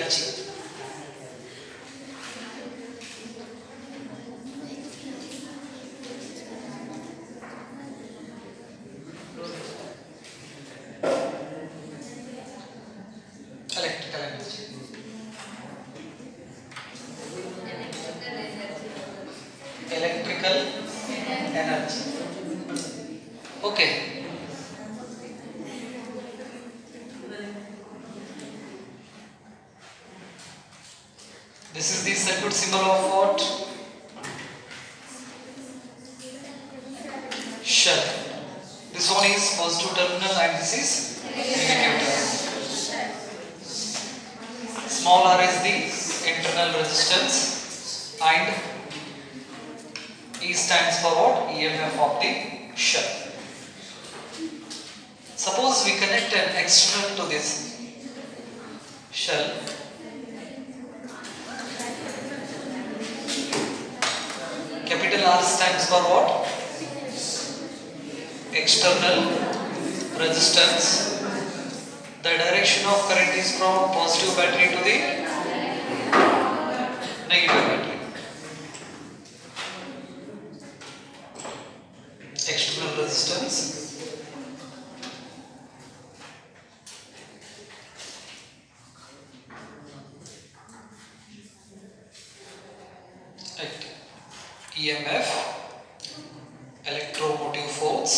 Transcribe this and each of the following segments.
energy. Electrical energy. Electrical energy. Okay. This is the circuit symbol of what? Shell. This one is positive terminal and this is negative terminal. Small r is the internal resistance and E stands for what? EMF of the shell. Suppose we connect an external to this shell. Capital R stands for what? External resistance. The direction of current is from positive battery to the negative battery. External resistance. EMF, electromotive force,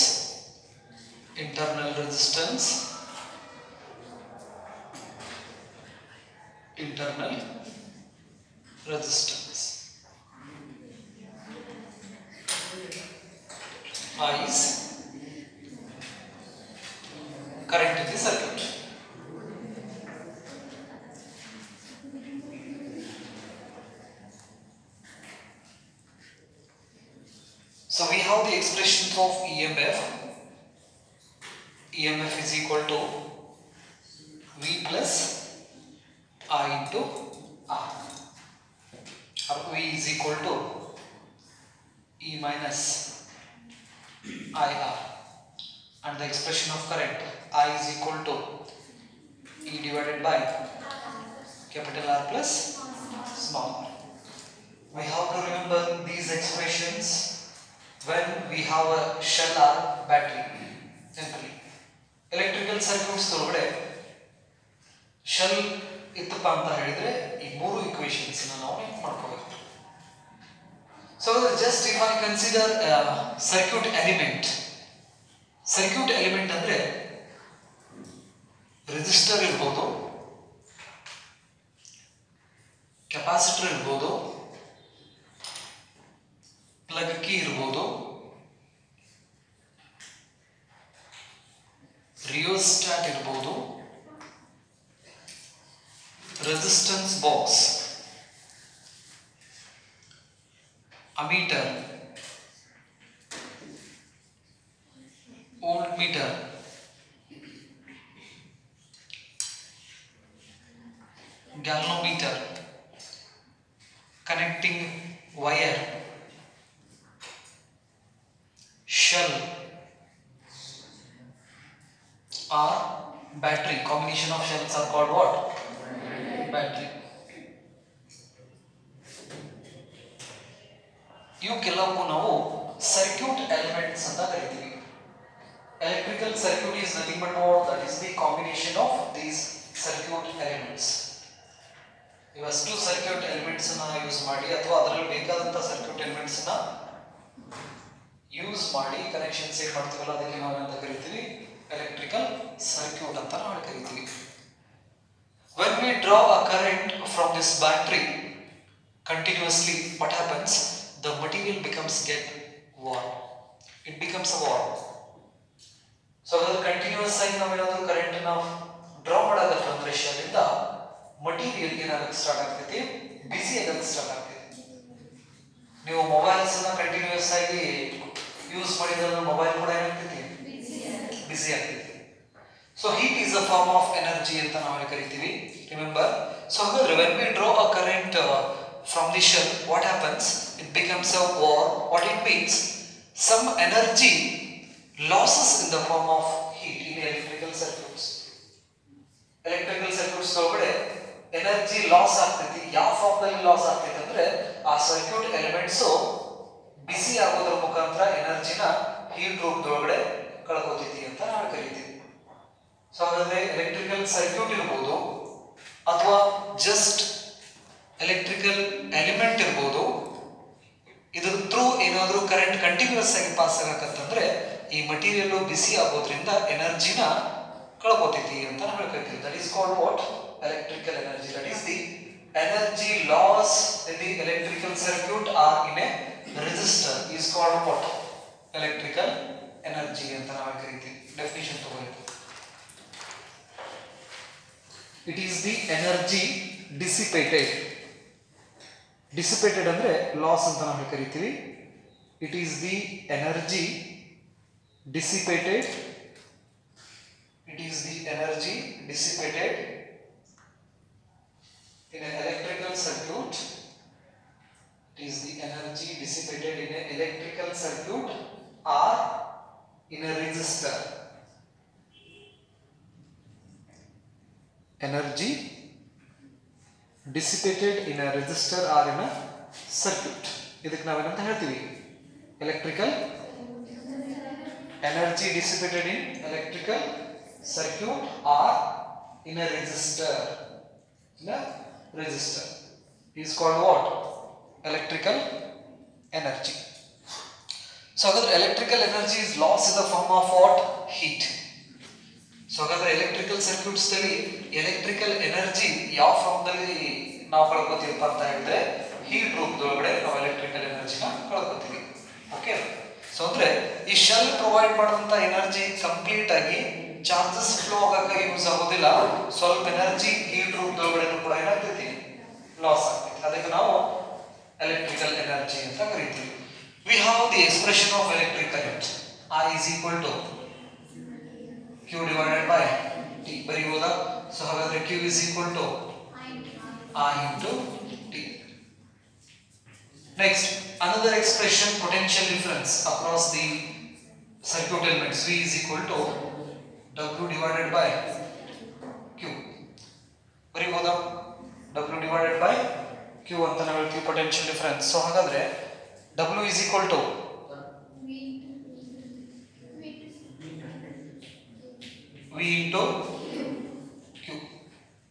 internal resistance, internal resistance. I is current in the circuit. So we have the expressions of EMF. EMF is equal to V plus I into R. Or V is equal to E minus IR. And the expression of current I is equal to E divided by capital R plus small r. We have to remember these expressions when we have a shell or battery. Simply electrical circuits ಒಳಗಡೆ shell ಇತ್ತಪ್ಪ ಅಂತ ಹೇಳಿದ್ರೆ ಈ ಮೂರು equations ನಾವು ನೆನಪು ಮಾಡ್ಕೋಬೇಕು. So just if I consider a circuit element ಅಂದ್ರೆ ರೆಸಿಸ್ಟರ್ ಇರಬಹುದು, ಕೆಪಾಸಿಟರ್ ಇರಬಹುದು, ಪ್ಲಗ್ ಕೀ ಇರಬಹುದು, ರಿಯೋಸ್ಟಾಟ್ ಇರಬಹುದು, resistance box, ammeter, volt meter, galvanometer, connecting wire, shell or battery. Combination of shells are called what? Battery. ಇವು ಕೆಲವು ನಾವು circuit elements ಅಂತ ಕರಿತೀವಿ. Electrical circuit is nothing but what? That is the combination of these circuit elements. ಇವಷ್ಟು circuit elements ಅನ್ನ use ಮಾಡಿ ಅಥವಾ ಅದರಲ್ಲಿ ಬೇಕಾದಂತ ಸರ್ಕ್ಯೂಟ್ ಎಲಿಮೆಂಟ್ಸ್ ಅನ್ನ ಯೂಸ್ ಮಾಡಿ ಕನೆಕ್ಷನ್ ಸೇವ್ ಮಾಡ್ತೀವಲ್ಲ ಅದಕ್ಕೆ ನಾವು ಅಂತ ಕರಿತೀವಿ ಎಲೆಕ್ಟ್ರಿಕಲ್ ಸರ್ಕ್ಯೂಟ್ ಅಂತ ನಾವು ಕರಿತೀವಿ. When we draw a current from this battery continuously, what happens? The material get warm. It becomes a warm. So the continuous ಆಗಿ ನಾವು ಏನಾದರೂ ಕರೆಂಟ್ ಅನ್ನು ಡ್ರಾ ಮಾಡೋದಕ್ಕೆ ಅಂದ್ರೆ ಶೆಲ್ ಇಂದ ಮಟೀರಿಯಲ್ ಏನಾಗಕ್ಕೆ ಸ್ಟಾರ್ಟ್ ಆಗ್ತೈತಿ, ಬಿಸಿ ಆಗಕ್ಕೆ ಸ್ಟಾರ್ಟ್ ಆಗ್ತೈತಿ. ನೀವು ಮೊಬೈಲ್ಸ್ ಅನ್ನ ಕಂಟಿನ್ಯೂಸ್ ಆಗಿ ಯೂಸ್ ಮಾಡಿದ್ರೆ ಮೊಬೈಲ್ ಕೂಡ ಏನಾಗ್ತೈತಿ, ಬಿಸಿ ಆಗ್ತೈತಿ. So heat is a form of energy ಅಂತ ನಾವು ಕರಿತೀವಿ. ರಿಮೆಂಬರ್, ಸೊ ಹಾಗಾದ್ರೆ when we draw a current from the shell, what happens? It becomes a warm. What it means? Some energy losses in the form of heat in electrical circuits. Electrical circuits ಒಳಗಡೆ energy loss ಆಗ್ತೈತಿ. ಯಾವ ಫಾರ್ಮ್ದಲ್ಲಿ loss ಆಗ್ತೈತಿ ಅಂದ್ರೆ ಆ circuit elements ಬಿಸಿ ಆಗೋದ್ರ ಮುಖಾಂತರ ಎನರ್ಜಿನ heat ರೂಪದೊಳಗಡೆ ಕಳ್ಕೊತೈತಿ ಅಂತ ನಾವು ಕರಿತೀವಿ. ಸೊ ಹಾಗಾದ್ರೆ ಎಲೆಕ್ಟ್ರಿಕಲ್ ಸರ್ಕ್ಯೂಟ್ ಇರ್ಬೋದು ಅಥವಾ ಜಸ್ಟ್ ಎಲೆಕ್ಟ್ರಿಕಲ್ ಎಲಿಮೆಂಟ್ ಇರ್ಬೋದು, ಇದ್ರ ಥ್ರೂ ಏನಾದರೂ ಕರೆಂಟ್ ಕಂಟಿನ್ಯೂಸ್ ಆಗಿ ಪಾಸ್ ಆಗಕತ್ತಂದ್ರೆ ಈ ಮಟೀರಿಯಲ್ ಬಿಸಿ ಆಗೋದ್ರಿಂದ ಎನರ್ಜಿನ ಕಳ್ಕೊತೈತಿ ಅಂತ ನಾವು ಹೇಳ್ತೀವಿ. That is called what? Electrical energy. That is the energy loss in the electrical circuit or in a resistor is called what? Electrical energy ಅಂತ ನಾವು ಕರಿತೀವಿ. ಡೆಫಿನಿಷನ್ ತಗೊಳ್ಳಿ. It is the energy dissipated. Dissipated ಅಂದ್ರೆ loss ಅಂತ ನಾವು ಕರಿತೀವಿ. It is the energy dissipated. It is the energy dissipated in an electrical circuit. It is the energy dissipated in an electrical circuit or in a resistor. Energy dissipated in a resistor or in a circuit. ಇದಕ್ಕೆ ನಾವೇನಂತ ಹೇಳ್ತೀವಿ? Electrical energy dissipated in electrical circuit or in a resistor. In a resistor is called what? Electrical energy. So hagadre electrical energy is lost in the form of what? Heat. So hagadre electrical circuits dalli electrical energy ಯಾವ form ದಲ್ಲಿ ನಾವು ಕಳ್ಕೊತೀವಿ ಅಂತ ಹೇಳಿದ್ರೆ heat ರೂಪದೊಳಗಡೆ ನಾವು electrical ಎನರ್ಜಿನ ಕಳ್ಕೊತೀವಿ. Okay. So ಅಂದ್ರೆ ಈ shell provide ಮಾಡುವಂತ energy complete ಆಗಿ ಚಾರ್ಜಸ್ ಫ್ಲೋ ಆಗಕ್ಕೆ ಯೂಸ್ ಆಗೋದಿಲ್ಲ. ಸ್ವಲ್ಪ ಎನರ್ಜಿ ಹೀಟ್ ರೂಪದೊಳಗಡೆ ಕೂಡ ಏನಾಗ್ತೈತಿ? ಲಾಸ್ ಆಗ್ತೈತಿ. ಅದಕ್ಕೆ ನಾವು ಎಲೆಕ್ಟ್ರಿಕಲ್ ಎನರ್ಜಿ ಅಂತ ಕರಿತೀವಿ. We have the expression of electric current. I is equal to Q divided by T. ಬರೀಬೋದಾ? ಸೊ ಹಾಗಾದ್ರೆ Q is equal to I into T. Next, another expression, potential difference across the circuit elements. V is equal to W divided by Q. ಬರೀಬೋದಾ? W divided by Q ಅಂತ ನಾವು ಹೇಳ್ತೀವಿ potential difference. So ಹಾಗಾದ್ರೆ W is equal to V into Q.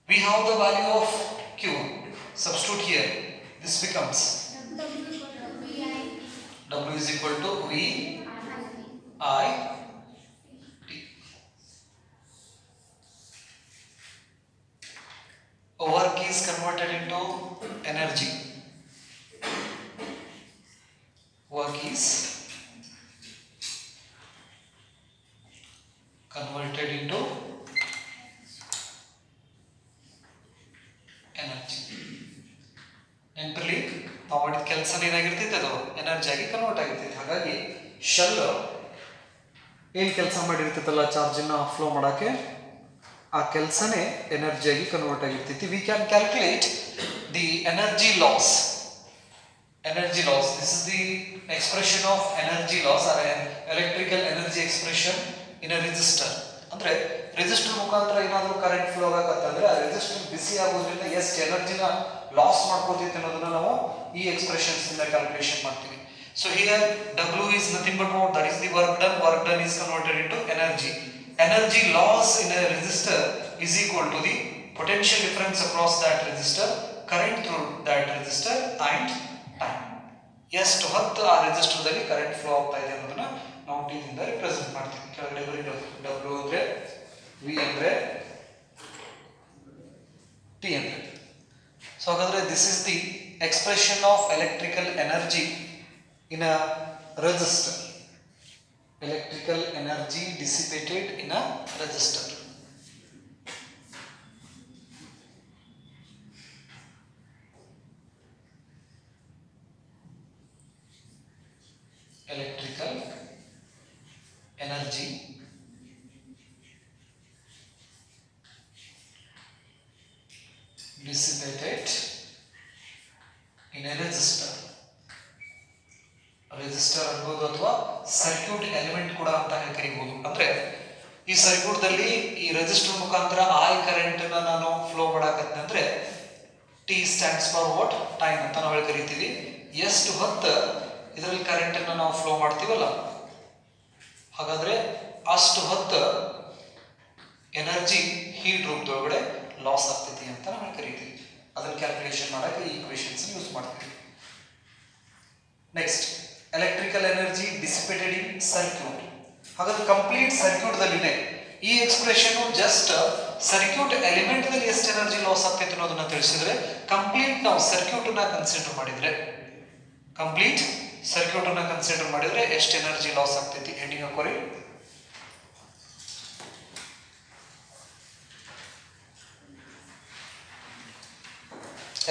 We have the value of Q. Substitute here. This becomes W is equal to V I T. Work is converted into energy. Work is converted into energy. ನೆನಪಿರಲಿ, ನಾವು ಮಾಡಿದ ಕೆಲಸ ಏನಾಗಿರ್ತೈತೆ ಅದು energy ಆಗಿ convert ಆಗಿರ್ತೈತೆ. ಹಾಗಾಗಿ shell ಏನು ಕೆಲಸ ಮಾಡಿರ್ತೈತಲ್ಲ ಚಾರ್ಜನ್ನ flow ಮಾಡೋಕ್ಕೆ, ಆ ಕೆಲಸನೇ ಎನರ್ಜಿಯಾಗಿ ಕನ್ವರ್ಟ್ ಆಗಿರ್ತೈತಿ. We can calculate the energy loss. Energy loss. This is the expression of energy loss or electrical energy expression in a resistor. ಅಂದ್ರೆ ರೆಸಿಸ್ಟರ್ ಮುಖಾಂತರ ಏನಾದರೂ ಕರೆಂಟ್ ಫ್ಲೋ ಆಗಕತ್ತಂದ್ರೆ ಆ ರೆಸಿಸ್ಟರ್ ಬಿಸಿ ಆಗೋದ್ರಿಂದ ಎಷ್ಟು ಎನರ್ಜಿನ ಲಾಸ್ ಮಾಡ್ಕೋತೈತೆ ಅನ್ನೋದನ್ನ ನಾವು ಈ ಎಕ್ಸ್ಪ್ರೆಷನ್ಸ್ ಇಂದ ಕ್ಯಾಲ್ಕುಲೇಷನ್ ಮಾಡ್ತೀವಿ. So here W is nothing but what? That is the work done. Work done is converted into energy. Energy loss in a resistor is equal to the potential difference across that resistor, current through that resistor and time. ಎಷ್ಟು ಹೊತ್ತು ಆ ರೆಸಿಸ್ಟರ್ದಲ್ಲಿ current flow ಆಗ್ತಾ ಇದೆ ಅನ್ನೋದನ್ನ ನಾವು T ಇಂದ represent ಮಾಡ್ತೀವಿ. ಕೆಳಗಡೆ ಬರೀ W ಅಂದ್ರೆ V ಅಂದ್ರೆ T ಅಂದ್ರೆ. ಸೊ ಹಾಗಾದ್ರೆ this is the expression of electrical energy in a resistor. Electrical energy dissipated in a resistor. Electrical energy dissipated in a resistor. Resistor ಅನ್ಬೋದು ಅಥವಾ ಸರ್ಕ್ಯೂಟ್ ಎಲಿಮೆಂಟ್ ಕೂಡ ಅಂತ ಕರಿಬಹುದು. ಅಂದ್ರೆ ಈ ಸರ್ಕ್ಯೂಟ್ ದಲ್ಲಿ ಈ ರೆಸಿಸ್ಟರ್ ಮುಖಾಂತರ I ಕರೆಂಟ್ ಅನ್ನ ನಾನು ಫ್ಲೋ ಮಾಡಕತ್ತೆ ಅಂದ್ರೆ T stands for what time ಅಂತ ನಾವು ಕರಿತೀವಿ. ಎಷ್ಟು ಹೊತ್ತು ಇದರಲ್ಲಿ ಕರೆಂಟ್ ಅನ್ನ ನಾವು ಫ್ಲೋ ಮಾಡ್ತೀವಲ್ಲ ಹಾಗಾದ್ರೆ ಅಷ್ಟು ಹೊತ್ತು ಎನರ್ಜಿ ಹೀಟ್ ರೂಪದೊಳಗಡೆ ಲಾಸ್ ಆಗ್ತೈತಿ ಅಂತ ನಾವು ಕರಿತೀವಿ. ಅದನ್ನ ಕ್ಯಾಲ್ಕುಲೇಷನ್ ಮಾಡಕ್ಕೆ ಈ ಈಕ್ವೇಷನ್ಸ್ ಯೂಸ್ ಮಾಡ್ತೀವಿ. ನೆಕ್ಸ್ಟ್ ಎಲೆಕ್ಟ್ರಿಕಲ್ ಎನರ್ಜಿ ಡಿಸಿಪೇಟೆಡ್ ಇನ್ ಸರ್ಕ್ಯೂಟ್. ಹಾಗಾದ್ರೆ ಕಂಪ್ಲೀಟ್ ಸರ್ಕ್ಯೂಟ್ ದಲ್ಲಿನೇ ಈ ಎಕ್ಸ್ಪ್ರೆಷನ್ ಜಸ್ಟ್ ಸರ್ಕ್ಯೂಟ್ ಎಲಿಮೆಂಟ್ ದಲ್ಲಿ ಎಷ್ಟು ಎನರ್ಜಿ ಲಾಸ್ ಆಗ್ತೈತೆ ಅನ್ನೋದನ್ನ ತಿಳಿಸಿದ್ರೆ ಕಂಪ್ಲೀಟ್ ನಾವು ಸರ್ಕ್ಯೂಟ್ ಅನ್ನ ಕನ್ಸಿಡರ್ ಮಾಡಿದ್ರೆ ಎಷ್ಟು ಎನರ್ಜಿ ಲಾಸ್ ಆಗ್ತೈತಿ heading ಹಾಕೋರಿ.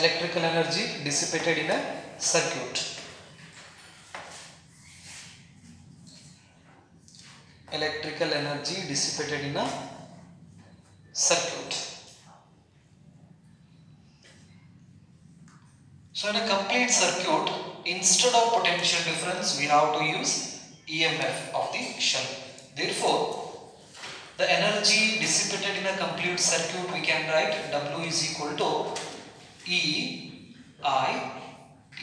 electrical energy dissipated in a circuit. Electrical energy dissipated in a circuit. So in a complete circuit, instead of potential difference, we have to use EMF of the shell. Therefore, the energy dissipated in a complete circuit, we can write W is equal to E I T.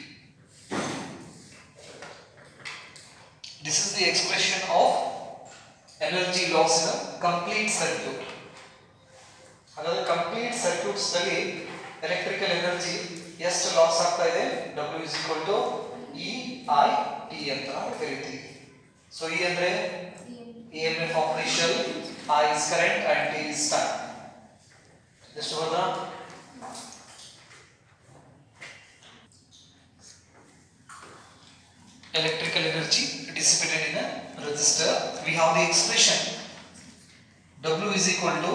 This is the expression of energy loss in a complete circuit. Another complete circuits ದಲ್ಲಿ electrical energy ಎಷ್ಟು loss ಆಗ್ತಾ ಇದೆ W is equal to E I T ಅಂತ ನಾವು ಕರೀತೀವಿ. So E ಅಂದ್ರೆ EMF of the shell, I is current and T is time. Just over the electrical energy dissipated in a resistor, we have the expression W is equal to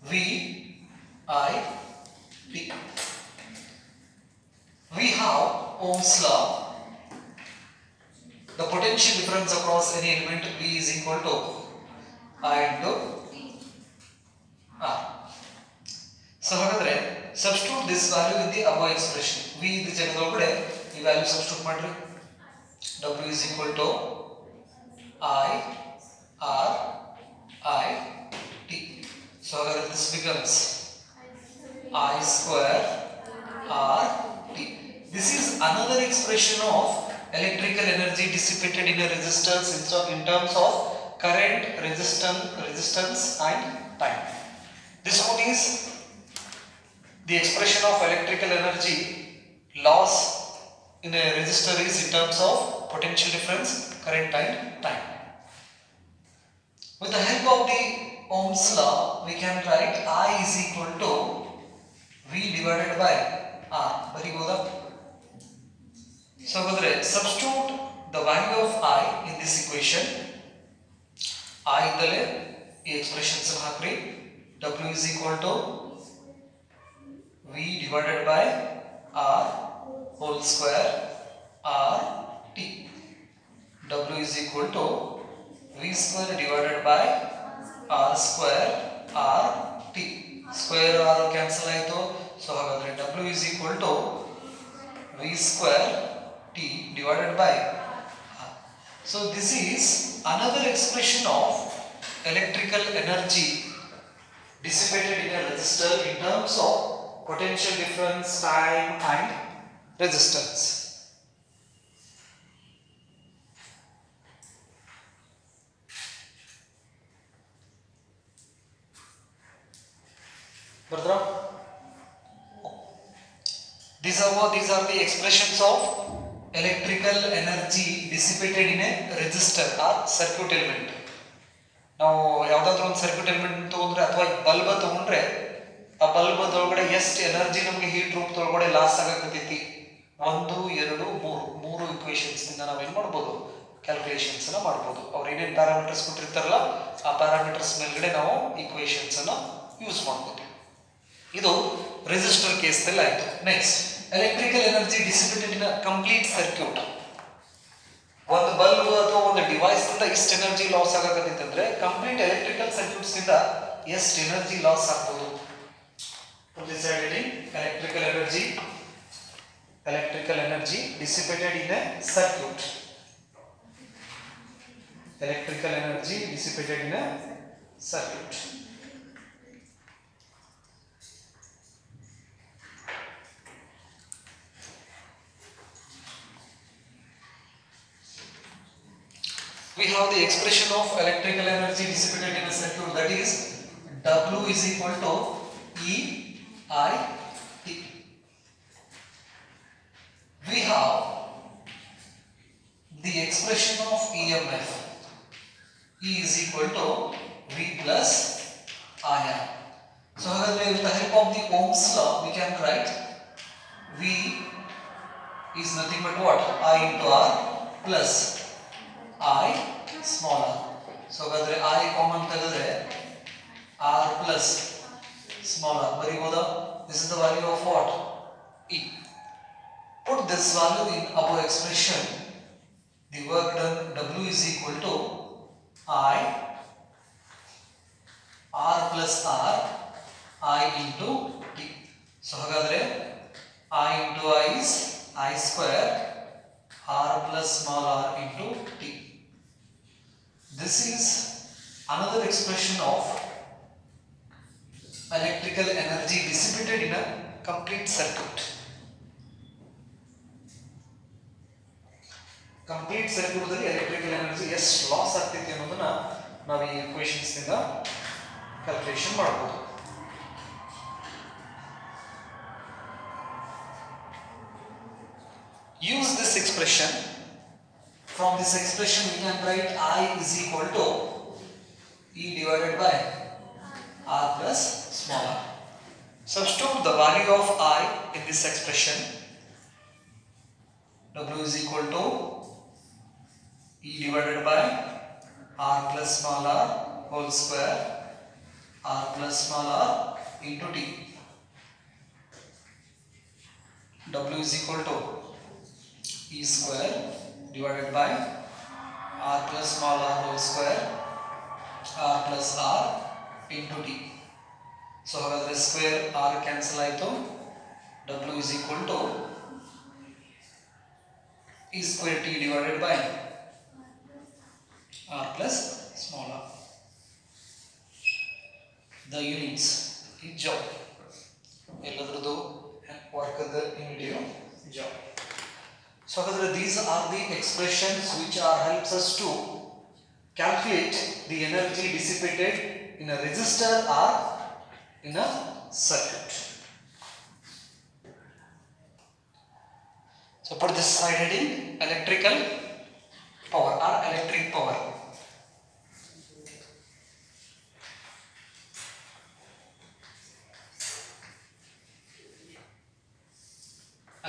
V I T. We have Ohm's law. The potential difference across any element V is equal to I into R. So ಹಾಗಾದ್ರೆ substitute this value in the above expression. V ಇದ ಜಾಗದೊಳಗಡೆ ಈ value substitute ಮಾಡ್ರಿ. W is equal to I R I T. So this becomes I square R T. This is another expression of electrical energy dissipated in a resistance in terms of current, resistance and time. This one is the expression of electrical energy loss in a resistor is in terms of potential difference, current and time. With the help of the Ohm's law, we can write I is equal to V divided by R. Very good. So, substitute the value of I in this equation. I idale ee expressions hakri. W is equal to V divided by R whole square R T. W is equal to V square divided by R square R T. Square R cancel ಆಯಿತು. So ಹಾಗಾದ್ರೆ W is equal to V square T divided by R. So this is another expression of electrical energy dissipated in a resistor in terms of potential difference, time and resistance. These are the expressions of electrical energy dissipated in a resistor or circuit element. ನಾವು ಯಾವುದಾದ್ರೂ ಒಂದು circuit element ತಗೊಂಡ್ರೆ ಅಥವಾ bulb ತಗೊಂಡ್ರೆ ಆ bulb ಒಳಗಡೆ ಎಷ್ಟು energy ನಮಗೆ ಹೀಟ್ ರೂಪದೊಳಗಡೆ ಲಾಸ್ ಆಗಕತ್ತೈತಿ 1 2 3 ಈಕ್ವೇಷನ್ಸ್ ಇಂದ ನಾವು ಏನು ಮಾಡಬಹುದು ಕ್ಯಾಲ್ಕುಲೇಷನ್ಸ್ ಅನ್ನು ಮಾಡಬಹುದು. ಅವ್ರು ಏನೇನು ಪ್ಯಾರಾಮೀಟರ್ಸ್ ಕೊಟ್ಟಿರ್ತಾರಲ್ಲ ಆ ಪ್ಯಾರಾಮೀಟರ್ಸ್ ಮೇಲ್ಗಡೆ ನಾವು ಈಕ್ವೇಷನ್ಸ್ ಅನ್ನು ಯೂಸ್ ಮಾಡಬಹುದು. ಇದು ರೆಸಿಸ್ಟರ್ ಕೇಸ್ ದಲ್ಲಿ ಆಯ್ತು. ನೆಕ್ಸ್ಟ್ ಎಲೆಕ್ಟ್ರಿಕಲ್ ಎನರ್ಜಿ ಡಿಸಿಪೇಟೆಡ್ ಇನ್ ಅ ಕಂಪ್ಲೀಟ್ ಸರ್ಕ್ಯೂಟ್. ಒಂದು ಬಲ್ಬ್ ಅಥವಾ ಒಂದು ಡಿವೈಸ್ ಇಂದ ಎಷ್ಟು ಎನರ್ಜಿ ಲಾಸ್ ಆಗಕತ್ತೈತೆ ಅಂದ್ರೆ ಕಂಪ್ಲೀಟ್ ಎಲೆಕ್ಟ್ರಿಕಲ್ ಸರ್ಕ್ಯೂಟ್ಸ್ ಇಂದ ಎಷ್ಟು ಎನರ್ಜಿ ಲಾಸ್ ಆಗ್ಬೋದು. electrical energy dissipated in a circuit. Electrical energy dissipated in a circuit. We have the expression of electrical energy dissipated in a circuit, that is W is equal to E I T. We have the expression of EMF. E is equal to V plus IR. So with the help of the Ohm's law, we can write V is nothing but what? I into R plus I small r. So I common tagidre R plus small r. Bariboda, this is the value of what? E. Put this value in our expression. The work done W is equal to I R plus R I into T. So hagadre I into I is I square R plus small r into T. This is another expression of electrical energy dissipated in a complete circuit. Complete circuit ದಲ್ಲಿ electrical energy ಎಷ್ಟು loss ಆಗ್ತೈತಿ ಅನ್ನೋದನ್ನ ನಾವು ಈ equations ನಿಂದ calculation ಮಾಡಬಹುದು. Use this expression. From this expression we can write I is equal to E divided by R plus small r. Substitute the value of I in this expression. W is equal to E divided by R plus small r whole square R plus small r into T. W is equal to E square divided by R plus small r whole square R plus R into T. So the square R cancel aito. W is equal to E square T divided by R plus small r. The units is joule. Elladruddu work the unit joule. So these are the expressions which helps us to calculate the energy dissipated in a resistor or in a circuit. So put this side heading electrical power or electric power.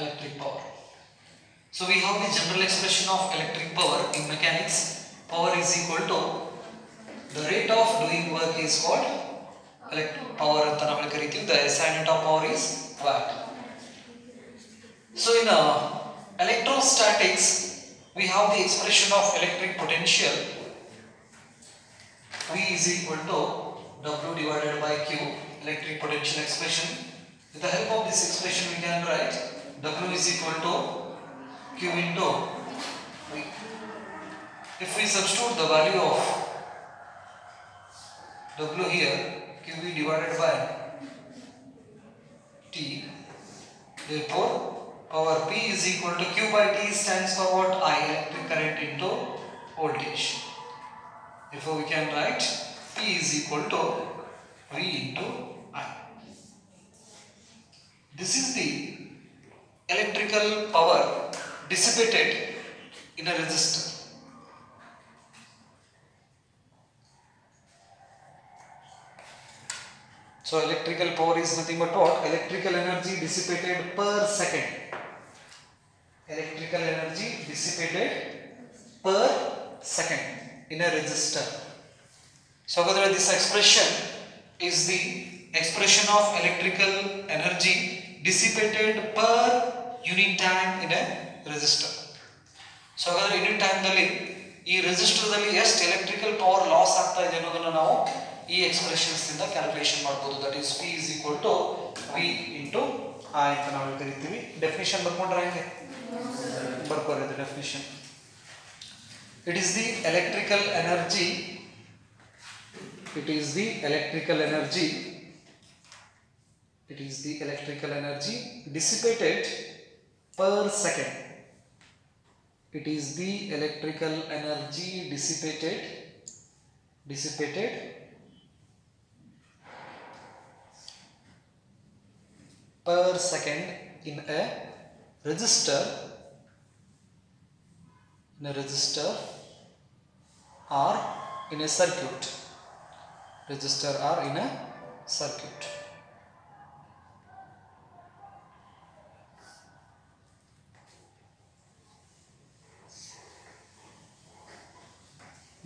Electric power. So we have the general expression of electric power in mechanics. Power is equal to the rate of doing work is called electric power anta namu kariತೀವಿ. The SI unit of power is watt. So in electrostatics we have the expression of electric potential. V is equal to W divided by Q, electric potential expression. With the help of this expression we can write W is equal to Q into V. If we substitute the value of W here, QV divided by T, therefore power P is equal to Q by T stands for what? I, electric current into voltage. Therefore we can write P is equal to V into I. This is the electrical power dissipated in a resistor. So electrical power is nothing but what? Electrical energy dissipated per second. Electrical energy dissipated per second in a resistor. So this expression is the expression of electrical energy dissipated per unit time in a resistor. So unit time dalli ee resistor dalli ಎಷ್ಟು electrical power loss ಆಗ್ತಾ ಇದೆ ಅನ್ನೋದನ್ನ ನಾವು ಈ expressions ಇಂದ calculation ಮಾಡಬಹುದು. That is P is equal to V into I ಅಂತ ನಾವು ಕರೀತೀವಿ. ಡೆಫಿನಿಷನ್ ಬರ್ಕೊಂಡ್ರೆ ಹೆಂಗೆ ಬರ್ಕೋರಿ ಇದು definition. It is the electrical energy it is the electrical energy. It is the electrical energy dissipated per second. It is the electrical energy dissipated per second in a resistor or in a circuit. Resistor or in a circuit.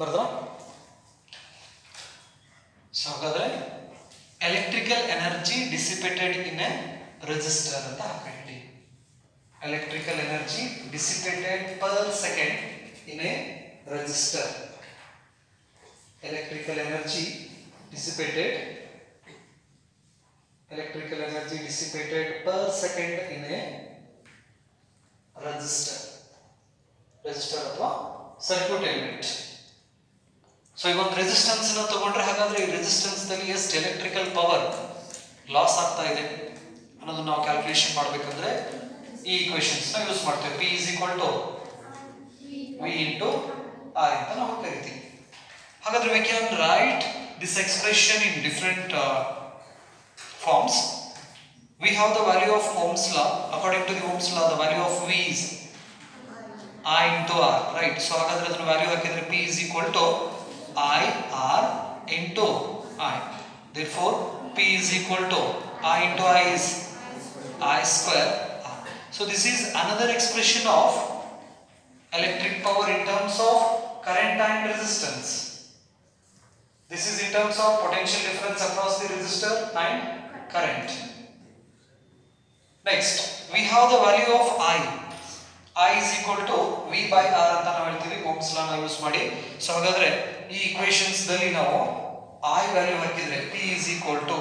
ಬರದಾ? So ಹಾಗಾದ್ರೆ electrical energy dissipated in a resistor ಅಂತ ಹಾಕಿ. Electrical energy dissipated per second in a resistor. Electrical energy dissipated per second in a resistor. Resistor ಅಥವಾ circuit element. So ಈಗ ಒಂದು resistance ಅನ್ನು ತಗೊಂಡ್ರೆ ಹಾಗಾದ್ರೆ ಈ ರೆಸಿಸ್ಟೆನ್ಸ್ ದಲ್ಲಿ ಎಷ್ಟು ಎಲೆಕ್ಟ್ರಿಕಲ್ ಪವರ್ ಲಾಸ್ ಆಗ್ತಾ ಇದೆ ಅನ್ನೋದನ್ನ ನಾವು ಕ್ಯಾಲ್ಕುಲೇಷನ್ ಮಾಡಬೇಕಂದ್ರೆ ಈ ಈಕ್ವೇಷನ್ಸ್ ನ ಯೂಸ್ ಮಾಡ್ತೇವೆ. P is equal to V into I ಅಂತ ನಾವು ಕರಿತೀವಿ. ಹಾಗಾದ್ರೆ we can write this expression in different forms. We have the value of Ohm's law. According to the Ohm's law, the value of V is I into R, right? So ಹಾಗಾದ್ರೆ ಅದನ್ನ value ಹಾಕಿದ್ರೆ P is equal to I R into I. Therefore, P is equal to I into I is I square R. So this is another expression of electric power in terms of current and resistance. This is in terms of potential difference across the resistor and current. Next, we have the value of I. I is equal to V by R ಅಂತ ನಾವು ಹೇಳ್ತೀವಿ Ohm's law ನ use ಮಾಡಿ. So ಹಾಗಾದ್ರೆ ಈ equations ದಲ್ಲಿ ನಾವು I value ಹಾಕಿದ್ರೆ P is equal to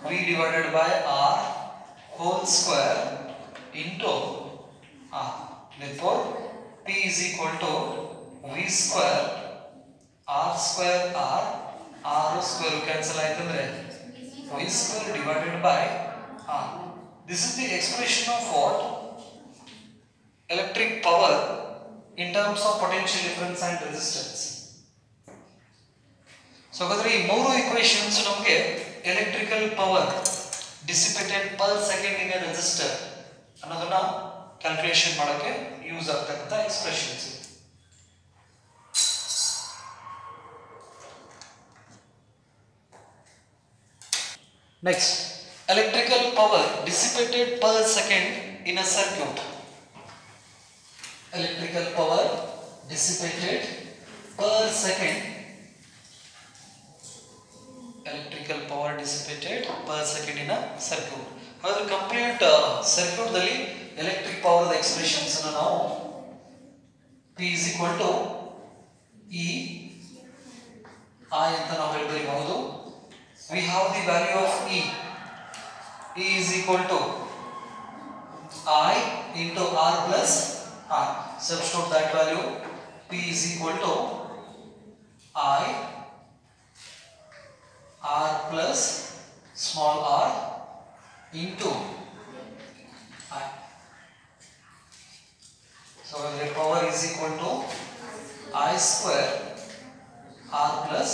V divided by R whole square into R. Therefore, P is equal to V square R square R. R square cancel ಆಯ್ತಂದ್ರೆ V square divided by R. This is the expression of what? Electric power in terms of potential difference and resistance. So ಹಾಗಾದ್ರೆ ಈ ಮೂರು equations ನಮಗೆ electrical power dissipated per second in a resistor ಅನ್ನೋದನ್ನ calculation ಮಾಡೋಕೆ use ಆಗ್ತಕ್ಕಂಥ expressions. Next, electrical power dissipated per second in a circuit. Electrical power dissipated per second. Electrical power dissipated per second in a circuit. However, complete circuit ದಲ್ಲಿ electric power the expressions ಅನ್ನು ನಾವು P is equal to E I ಅಂತ ನಾವು ಹೇಳಬಹುದು. We have the value of E. E is equal to I into R plus R. Substitute that value. P is equal to I R plus small r into I. So the power is equal to I square R plus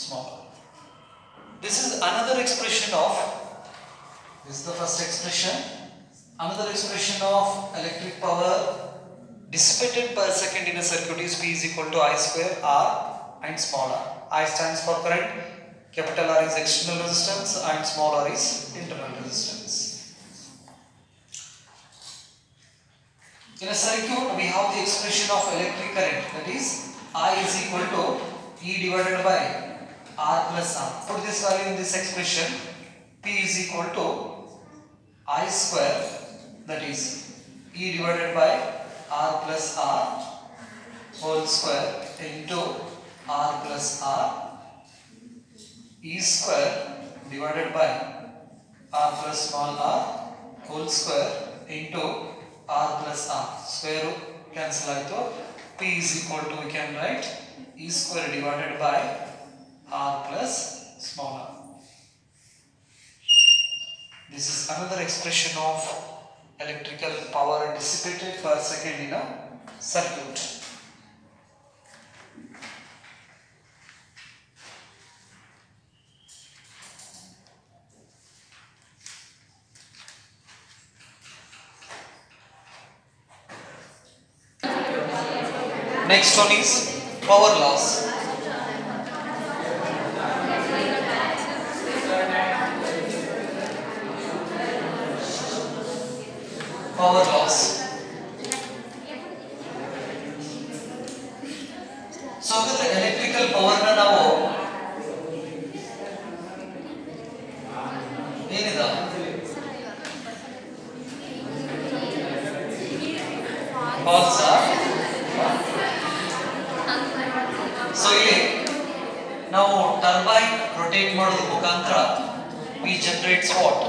small r. This is another expression of, this is the first expression, another expression of electric power dissipated per second in a circuit is P is equal to I square R and small r. I stands for current, capital R is external resistance and small r is internal resistance. In a circuit we have the expression of electric current, that is I is equal to E divided by R plus R. Put this value in this expression. P is equal to I square, that is E divided by R plus R whole square into R plus R. E square divided by R plus small r whole square into R plus R. Square root cancel आयतो. P is equal to, we can write E square divided by r plus small r. This is another expression of electrical power dissipated per second in a circuit. Next one is power loss. Power loss. So the electrical power na ನಾವು ಏನಿದ false. So ಇಲ್ಲಿ ನಾವು turbine rotate ಮಾಡೋದ್ರ ಮುಖಾಂತರ we generates what?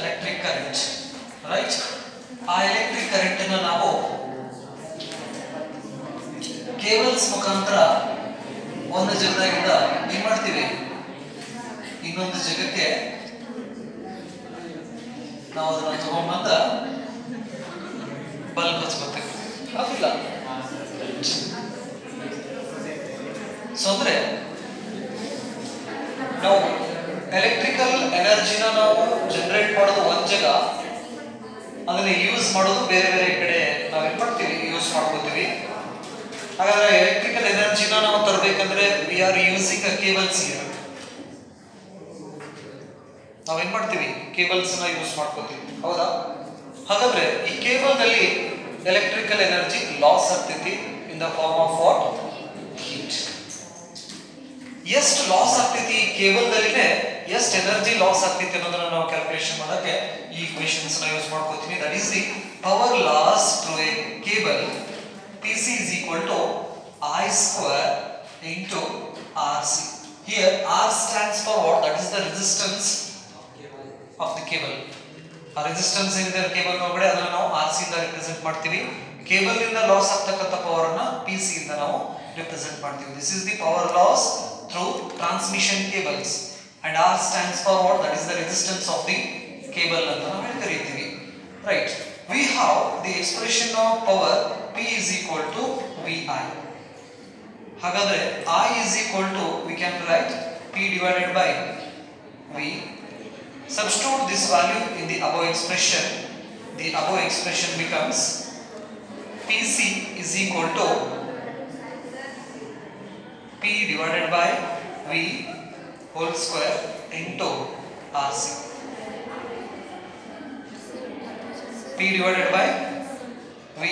Electric current, right? ಆ electric current ಅನ್ನು ನಾವು cables ಮುಖಾಂತರ ಒಂದು ಜಾಗದಿಂದ ಏನ್ ಮಾಡ್ತೀವಿ ಇನ್ನೊಂದು ಜಾಗಕ್ಕೆ ನಾವು ಅದನ್ನ ತಗೊಂಡ್ಬಂದ ಬಲ್ಬ್ ಹಚ್ಕೋತೀವಿ, ಹೌದಿಲ್ಲ? ಸೊ ಅಂದ್ರೆ ನಾವು ಎಲೆಕ್ಟ್ರಿಕಲ್ ಎನರ್ಜಿನ ನಾವು ಜನರೇಟ್ ಮಾಡೋದು ಒಂದ್ ಜಾಗ, ಅದನ್ನ ಯೂಸ್ ಮಾಡೋದು ಬೇರೆ ಬೇರೆ ಕಡೆ ನಾವೇನ್ ಮಾಡ್ತೀವಿ ಯೂಸ್ ಮಾಡ್ಕೋತೀವಿ. ಹಾಗಾದ್ರೆ ಎಲೆಕ್ಟ್ರಿಕಲ್ ಎನರ್ಜಿನ ನಾವು ತರಬೇಕಂದ್ರೆ we are using a cables here. ನಾವೇನ್ ಮಾಡ್ತೀವಿ ಕೇಬಲ್ಸ್ ನ ಯೂಸ್ ಮಾಡ್ಕೋತೀವಿ, ಹೌದಾ? ಹಾಗಾದ್ರೆ ಈ ಕೇಬಲ್ ನಲ್ಲಿ ಎಲೆಕ್ಟ್ರಿಕಲ್ ಎನರ್ಜಿ ಲಾಸ್ ಆಗ್ತೈತಿ in the form of what? Heat. ಎಷ್ಟು ಲಾಸ್ ಆಗ್ತೈತಿ ಈ ಕೇಬಲ್ ದಲ್ಲಿನೇ ಎಷ್ಟು ಎನರ್ಜಿ ಲಾಸ್ ಆಗ್ತೈತಿ ಅನ್ನೋದನ್ನ ನಾವು ಕ್ಯಾಲ್ಕುಲೇಷನ್ ಮಾಡಕ್ಕೆ ಈ ಈಕ್ವೇಷನ್ಸ್ ನ ಯೂಸ್ ಮಾಡ್ಕೋತೀವಿ. That is the power loss through A cable PC is equal to I square into RC. Here R stands for what? That is the resistance of the cable. A resistance in the cable ಒಳಗಡೆ ಅದನ್ನ ನಾವು RC ಇಂದ represent ಮಾಡ್ತೀವಿ. Cable ಇಂದ loss ಆಗ್ತಕ್ಕಂತ power ಅನ್ನ PC ಇಂದ ನಾವು represent ಮಾಡ್ತೀವಿ. This is the power loss through transmission cables and R stands for what? That is the resistance of the cable ಅಂತ ನಾವು ಕರೀತೀವಿ. Right. We have the expression of power P is equal to VI. ಹಾಗಾದ್ರೆ I is equal to, we can write P divided by V. Substitute this value in the above expression. The above expression becomes PC is equal to P divided by V whole square into RC. P divided by V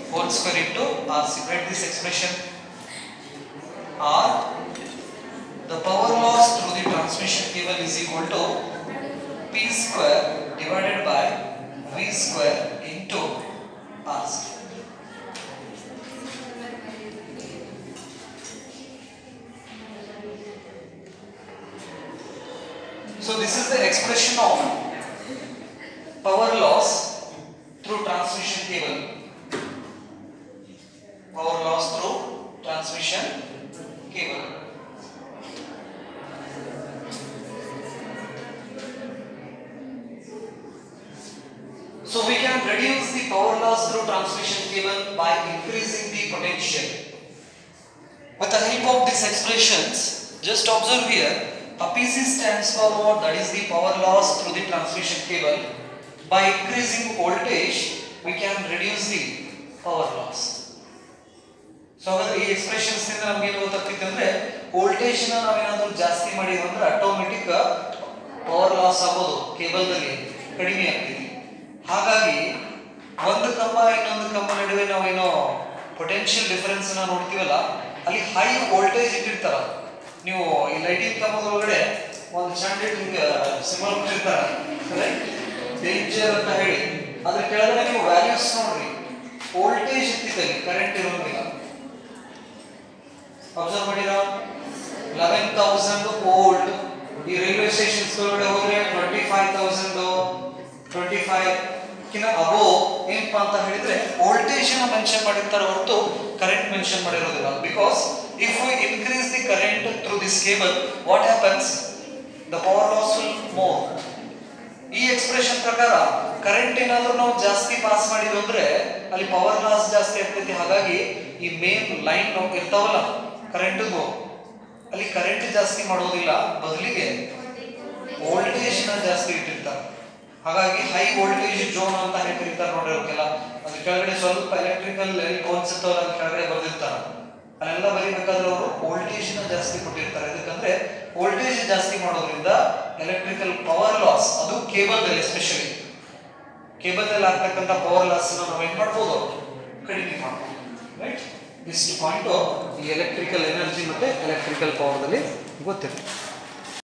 whole square into RC. Write this expression. R, the power loss through the transmission cable is equal to P square divided by V square into RC. So this is the expression of power loss through transmission cable. Power loss through transmission cable. So we can reduce the power loss through transmission cable by increasing the potential. With the help of these expressions, just observe here, a PC stands for what? That is the power loss through the transmission cable. By increasing voltage, we can reduce the power loss. So ಹಾಗಾದ್ರೆ ಈ expressions ನಿಂದ ನಮಗೆ ಏನು ಗೊತ್ತಾಗ್ತಿದೆ ಅಂದ್ರೆ voltage ನ ನಾವೇನಾದ್ರೂ ಜಾಸ್ತಿ ಮಾಡಿದ್ವಿ ಅಂದ್ರೆ ಆಟೋಮೆಟಿಕ್ ಪವರ್ ಲಾಸ್ ಆಗೋದು ಕೇಬಲ್ ದಲ್ಲಿ ಕಡಿಮೆ ಆಗ್ತಿದೆ. ಹಾಗಾಗಿ ಒಂದು ಕಂಬ ಇನ್ನೊಂದು ಕಂಬ ನಡುವೆ ನಾವೇನೋ ಪೊಟೆನ್ಷಿಯಲ್ ಡಿಫರೆನ್ಸ್ ನ ನೋಡ್ತೀವಲ್ಲ, ಅಲ್ಲಿ ಹೈ ವೋಲ್ಟೇಜ್ ಇಟ್ಟಿರ್ತಾರ. ನೀವು ಈ ಲೈಟಿಂಗ್ ಕಂಬದೊಳಗಡೆ ಒಂದು ಚಂಡ ಸಿಂಬಲ್ ಕೊಟ್ಟಿರ್ತಾರ, ಡೇಂಜರ್ ಅಂತ ಹೇಳಿ. ಅದ್ರ ಕೆಳಗಡೆ ನೀವು ವ್ಯಾಲ್ಯೂಸ್ ನೋಡ್ರಿ, ವೋಲ್ಟೇಜ್ ಇರ್ತಿದ್ದಲ್ಲಿ ಕರೆಂಟ್ ಇರೋದಿಲ್ಲ. ಅಬ್ಸರ್ವ್ ಮಾಡಿರಾ? 11,000 ವೋಲ್ಟ್. ಈ ರೈಲ್ವೆ ಸ್ಟೇಷನ್ಸ್ ಒಳಗಡೆ ಹೋದ್ರೆ 25,000 25 ಕಿಂತ ಅಬೋ ಏನಪ್ಪಾ ಅಂತ ಹೇಳಿದ್ರೆ ವೋಲ್ಟೇಜ್ ನ ಮೆನ್ಷನ್ ಮಾಡಿರ್ತಾರೆ ಹೊರತು ಕರೆಂಟ್ ಮೆನ್ಷನ್ ಮಾಡಿರೋದಿಲ್ಲ. Because if we increase the current through this cable, what happens? The power loss will more. ಈ ಎಕ್ಸ್ಪ್ರೆಷನ್ ಪ್ರಕಾರ ಕರೆಂಟ್ ಏನಾದರೂ ನಾವು ಜಾಸ್ತಿ ಪಾಸ್ ಮಾಡಿದ್ವಿ ಅಂದ್ರೆ ಅಲ್ಲಿ ಪವರ್ ಲಾಸ್ ಜಾಸ್ತಿ ಆಗ್ತೈತಿ. ಹಾಗಾಗಿ ಈ ಮೇನ್ ಲೈನ್ ಇರ್ತಾವಲ್ಲ ಕರೆಂಟ್ಗೂ, ಅಲ್ಲಿ ಕರೆಂಟ್ ಜಾಸ್ತಿ ಮಾಡೋದಿಲ್ಲ, ಬದಲಿಗೆ ವೋಲ್ಟೇಜ್ ನ ಜಾಸ್ತಿ ಇಟ್ಟಿರ್ತಾರೆ. ಹಾಗಾಗಿ ಹೈ ವೋಲ್ಟೇಜ್ ಝೋನ್ ಅಂತ ಹೇಳಿ ಕರೀತಾರೆ ನೋಡ್ರಿ. ಅವಕ್ಕೆಲ್ಲ ಅದ್ರ ಕೆಳಗಡೆ ಸ್ವಲ್ಪ ಎಲೆಕ್ಟ್ರಿಕಲ್ ಕಾನ್ಸೆಪ್ಟ್ ಅದ್ರ ಕೆಳಗಡೆ ಬರ್ದಿರ್ತಾರೆ. ಅಲ್ಲೆಲ್ಲ ಬರೀಬೇಕಾದ್ರೆ ಅವರು ವೋಲ್ಟೇಜ್ ನ ಜಾಸ್ತಿ ಕೊಟ್ಟಿರ್ತಾರೆ. ಯಾಕಂದ್ರೆ ವೋಲ್ಟೇಜ್ ಜಾಸ್ತಿ ಮಾಡೋದ್ರಿಂದ ಎಲೆಕ್ಟ್ರಿಕಲ್ ಪವರ್ ಲಾಸ್, ಅದು ಕೇಬಲ್ ದಲ್ಲಿ ಎಸ್ಪೆಷಲಿ ಕೇಬಲ್ ದಲ್ಲಿ ಆಗ್ತಕ್ಕಂಥ ಪವರ್ ಲಾಸ್ ನಾವು ಏನ್ ಮಾಡ್ಬೋದು, ಕಡಿಮೆ ಮಾಡ್ಬೋದು. ರೈಟ್, ಇಷ್ಟು ಪಾಯಿಂಟ್ ಈ ಎಲೆಕ್ಟ್ರಿಕಲ್ ಎನರ್ಜಿ ಮತ್ತೆ ಎಲೆಕ್ಟ್ರಿಕಲ್ ಪವರ್ ದಲ್ಲಿ ಗೊತ್ತಿದೆ.